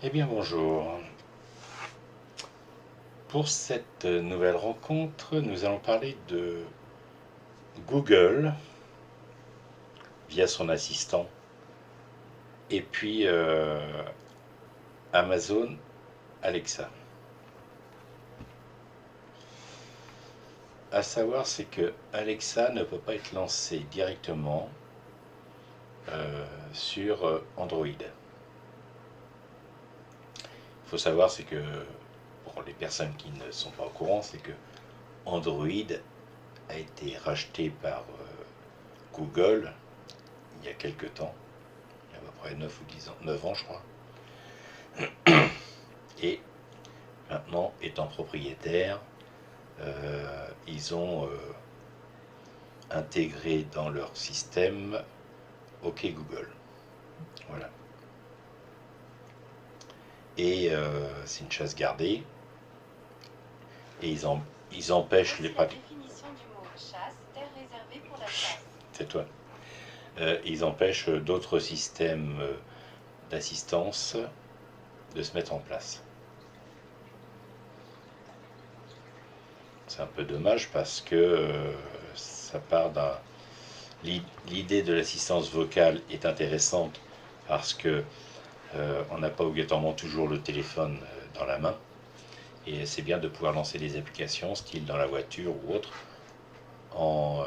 Eh bien bonjour. Pour cette nouvelle rencontre, nous allons parler de Google via son assistant et puis Amazon Alexa. À savoir, c'est que Alexa ne peut pas être lancé directement sur Android. Il faut savoir, c'est que pour les personnes qui ne sont pas au courant, c'est que Android a été racheté par Google il y a quelques temps, il y a à peu près 9 ou 10 ans, 9 ans je crois. Et maintenant, étant propriétaires, ils ont intégré dans leur système OK Google. Voilà. Et c'est une chasse gardée. Et ils empêchent les pratiques. C'est toi. Ils empêchent d'autres systèmes d'assistance de se mettre en place. C'est un peu dommage parce que ça part d'un. L'idée de l'assistance vocale est intéressante parce que on n'a pas obligatoirement toujours le téléphone dans la main. Et c'est bien de pouvoir lancer des applications, style dans la voiture ou autre, en,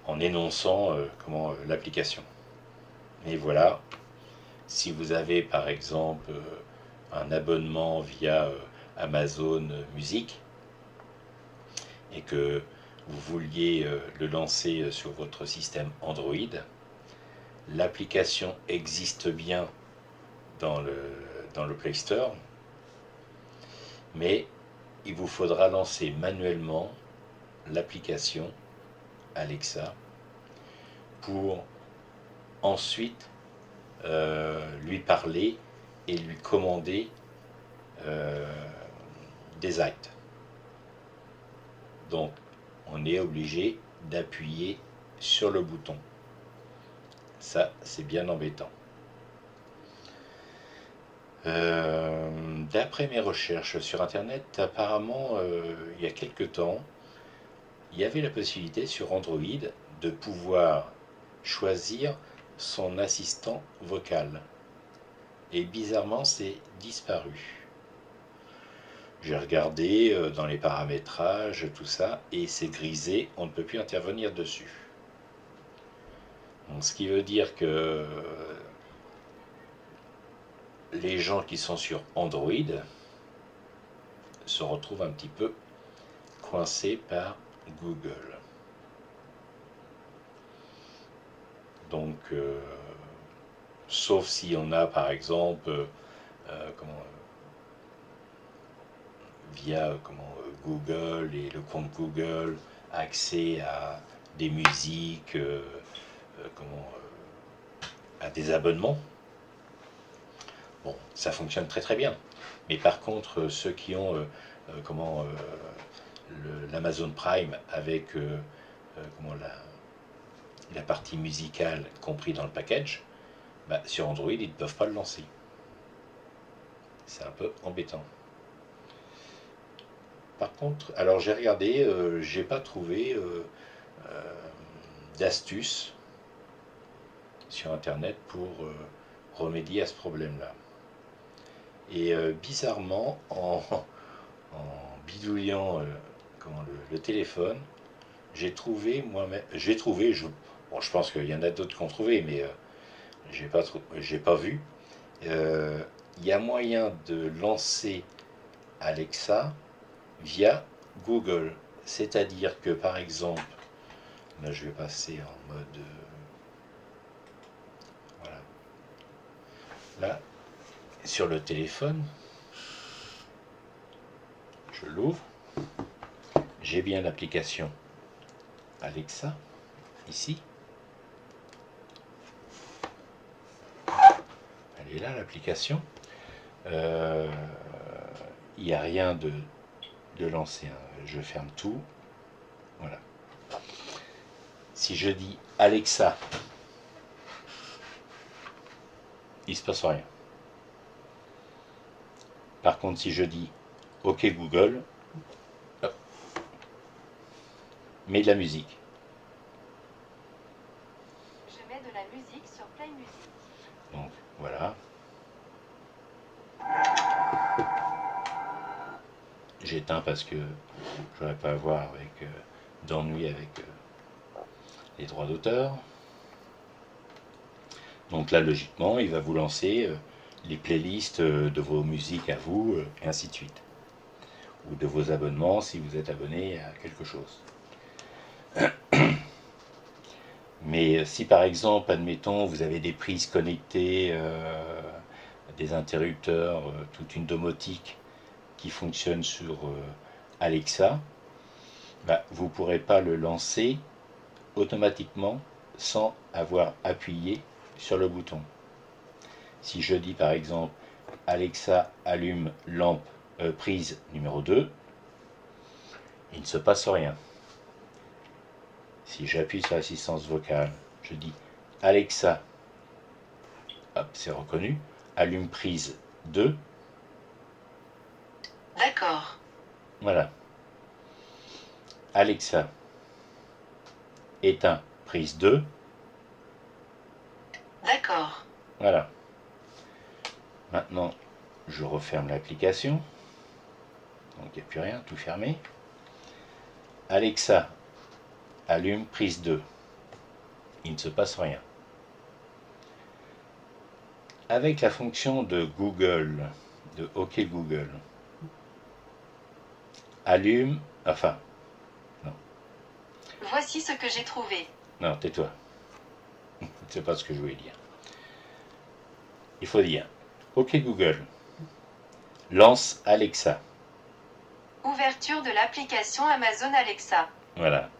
en énonçant l'application. Et voilà, si vous avez par exemple un abonnement via Amazon Music et que vous vouliez le lancer sur votre système Android, l'application existe bien dans le Play Store, mais il vous faudra lancer manuellement l'application Alexa pour ensuite lui parler et lui commander euh, des actes. Donc on est obligé d'appuyer sur le bouton. Ça, c'est bien embêtant. D'après mes recherches sur Internet, apparemment, il y a quelque temps, il y avait la possibilité sur Android de pouvoir choisir son assistant vocal. Et bizarrement, c'est disparu. J'ai regardé dans les paramétrages, tout ça, et c'est grisé, on ne peut plus intervenir dessus. Donc, ce qui veut dire que les gens qui sont sur Android se retrouvent un petit peu coincés par Google. Donc, sauf si on a par exemple, via Google et le compte Google, accès à des musiques, à des abonnements. Bon, ça fonctionne très très bien. Mais par contre, ceux qui ont l'Amazon Prime avec la partie musicale compris dans le package, bah, sur Android, ils ne peuvent pas le lancer. C'est un peu embêtant. Par contre, alors j'ai regardé, j'ai pas trouvé d'astuces sur Internet pour remédier à ce problème-là. Et bizarrement, en bidouillant le téléphone, j'ai trouvé moi-même, bon, je pense qu'il y en a d'autres qui ont trouvé, mais j'ai pas vu. Il y a moyen de lancer Alexa via Google. C'est-à-dire que par exemple, là je vais passer en mode. Voilà. Là, sur le téléphone, je l'ouvre. J'ai bien l'application Alexa, ici. Elle est là, l'application. Il n'y a rien de lancé. Je ferme tout. Voilà. Si je dis Alexa, il ne se passe rien. Par contre, si je dis OK Google, hop, mets de la musique. Je mets de la musique sur Play Music. Donc voilà. J'éteins parce que je n'aurais pas à voir avec d'ennui avec les droits d'auteur. Donc là, logiquement, il va vous lancer les playlists de vos musiques à vous, et ainsi de suite. Ou de vos abonnements si vous êtes abonné à quelque chose. Mais si par exemple, admettons, vous avez des prises connectées, des interrupteurs, toute une domotique qui fonctionne sur Alexa, bah, vous ne pourrez pas le lancer automatiquement sans avoir appuyé sur le bouton. Si je dis par exemple Alexa allume lampe prise numéro 2, il ne se passe rien. Si j'appuie sur l'assistance vocale, je dis Alexa, hop, c'est reconnu, allume prise 2, D'accord. voilà. Alexa, éteins prise 2, D'accord. voilà. Maintenant, je referme l'application, donc il n'y a plus rien, tout fermé. Alexa, allume prise 2, il ne se passe rien. Avec la fonction de Google, de OK Google, allume, enfin, non, Voici ce que j'ai trouvé. non, tais-toi, c'est pas ce que je voulais dire. Il faut dire OK Google, lance Alexa, Ouverture de l'application Amazon Alexa. voilà.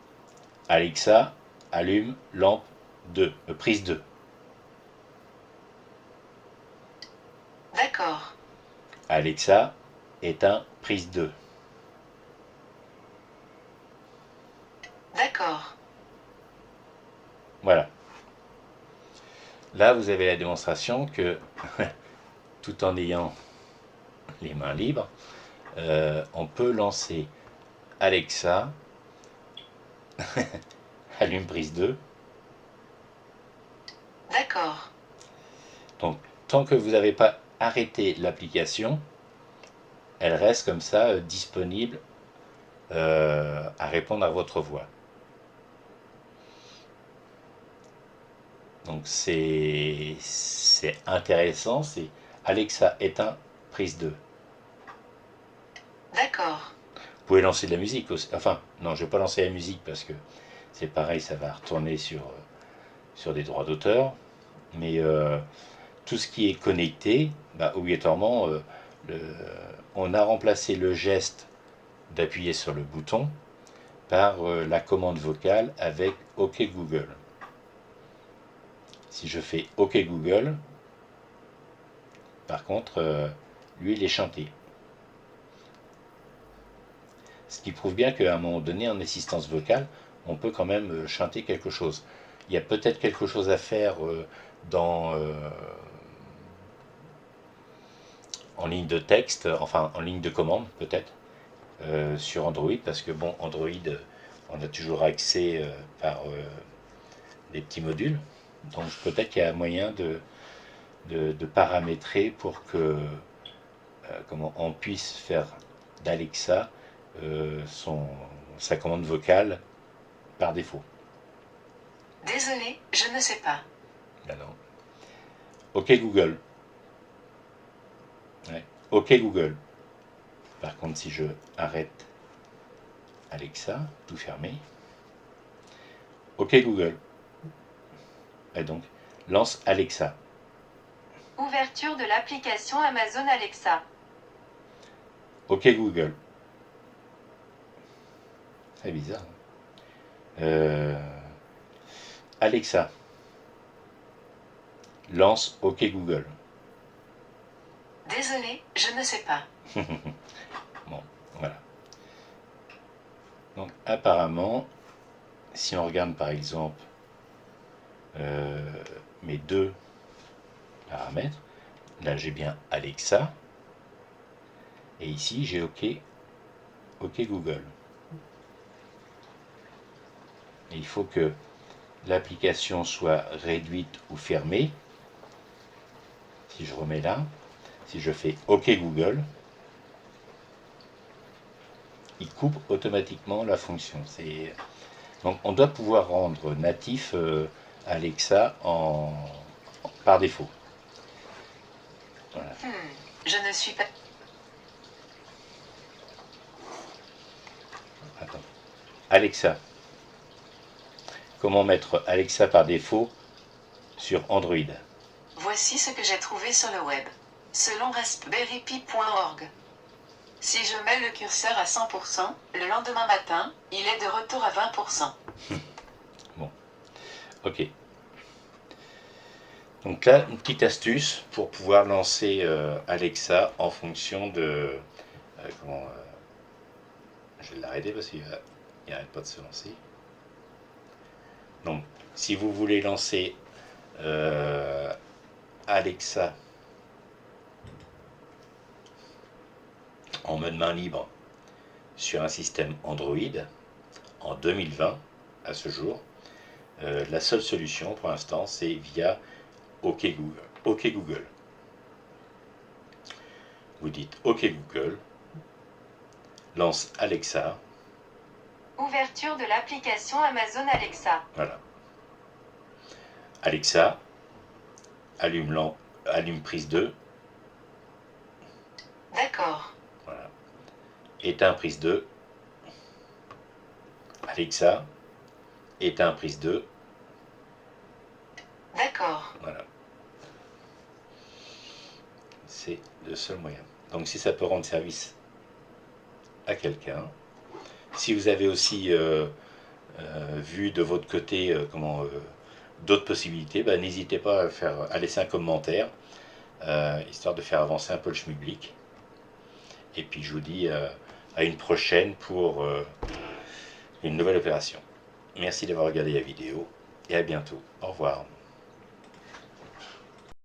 Alexa, allume lampe 2, prise 2. D'accord. Alexa, éteins prise 2. D'accord. Voilà. Là, vous avez la démonstration que, tout en ayant les mains libres, on peut lancer Alexa, allume prise 2. D'accord. Donc, tant que vous n'avez pas arrêté l'application, elle reste comme ça, disponible à répondre à votre voix. Donc, c'est intéressant, c'est Alexa, éteins prise 2. D'accord. Vous pouvez lancer de la musique aussi. Enfin, non, je ne vais pas lancer la musique parce que c'est pareil, ça va retourner sur des droits d'auteur. Mais tout ce qui est connecté, bah, obligatoirement, on a remplacé le geste d'appuyer sur le bouton par la commande vocale avec OK Google. Si je fais OK Google, par contre, lui, il est chanté. Ce qui prouve bien qu'à un moment donné, en assistance vocale, on peut quand même chanter quelque chose. Il y a peut-être quelque chose à faire dans, en ligne de texte, enfin en ligne de commande peut-être, sur Android, parce que bon, Android, on a toujours accès par des petits modules. Donc peut-être qu'il y a moyen de paramétrer pour que comment on puisse faire d'Alexa sa commande vocale par défaut. Désolé, je ne sais pas. Alors, OK Google. Ouais. OK Google. Par contre, si je arrête Alexa, tout fermé. OK Google. Et donc, lance Alexa. Ouverture de l'application Amazon Alexa. OK Google. C'est bizarre. Alexa. Lance OK Google. Désolé, je ne sais pas. Bon, voilà. Donc apparemment, si on regarde par exemple mes deux paramètres, là j'ai bien Alexa, Et ici, j'ai OK, OK Google. Et il faut que l'application soit réduite ou fermée. Si je remets là, si je fais OK Google, il coupe automatiquement la fonction. Donc on doit pouvoir rendre natif Alexa par défaut. Voilà. Je ne suis pas... Attends. Alexa. Comment mettre Alexa par défaut sur Android? Voici ce que j'ai trouvé sur le web. Selon raspberrypi.org. Si je mets le curseur à 100%, le lendemain matin, il est de retour à 20%. Bon, ok. Donc là, une petite astuce pour pouvoir lancer Alexa en fonction de... je vais l'arrêter parce qu'il n'arrête pas de se lancer. Donc, si vous voulez lancer Alexa en mode main libre sur un système Android en 2020, à ce jour, la seule solution pour l'instant, c'est via OK Google. OK Google. Vous dites OK Google, lance Alexa. Ouverture de l'application Amazon Alexa. Voilà. Alexa, allume prise 2. D'accord. Voilà. Éteins prise 2. Alexa, éteins prise 2. D'accord. Voilà. C'est le seul moyen. Donc si ça peut rendre service à quelqu'un, si vous avez aussi vu de votre côté d'autres possibilités, bah, n'hésitez pas à laisser un commentaire, histoire de faire avancer un peu le schmilblick. Et puis je vous dis à une prochaine pour une nouvelle opération. Merci d'avoir regardé la vidéo et à bientôt. Au revoir.